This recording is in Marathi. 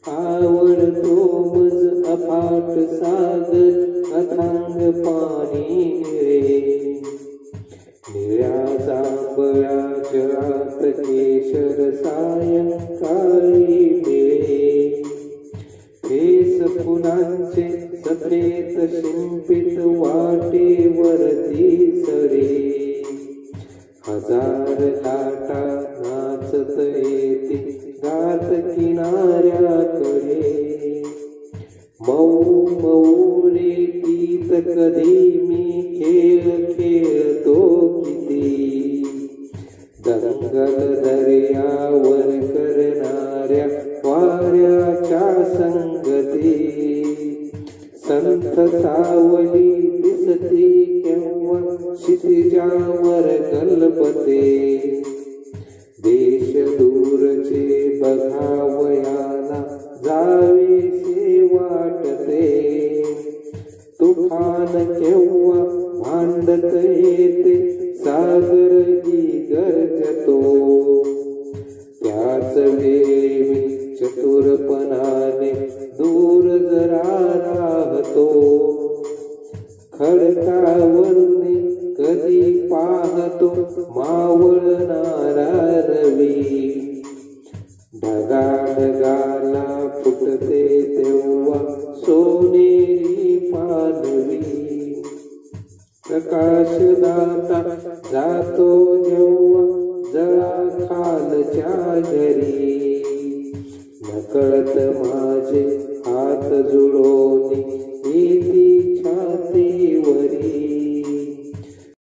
आवडतो मज अफाट सागर अथांग पाणी निळे निळ्या जांभळाच्या आत केशर सायंकाळी मिळे फेस फुलांचे सफेद शिंपीत वाटेवरती सडे हजार लाटा नाचत येते घाट किनाऱ्याकडे मऊ मऊ रे गीत कधी मी खेळ खेळतो किती दंगल दर्यावर करणाऱ्या वाऱ्याच्या संगती संथ सावली दिसते केव्हा क्षितिजावर गलबते देश दूरचे बघावयाला जावेसे वाटते तुफान केव्हा भांडत येते सागरही गरजतो त्याच वेळी चतुरपणाने दूर जरा राहतो खडकावरने कधी पाहतो मावळणारा रवी ढगाढगाला फुटते तेव्हा सोनेरी पालवी प्रकाश दाता जातो जेव्हा जळा खालच्या घरी नकळत माझे हात जुळवून येती छातीवरी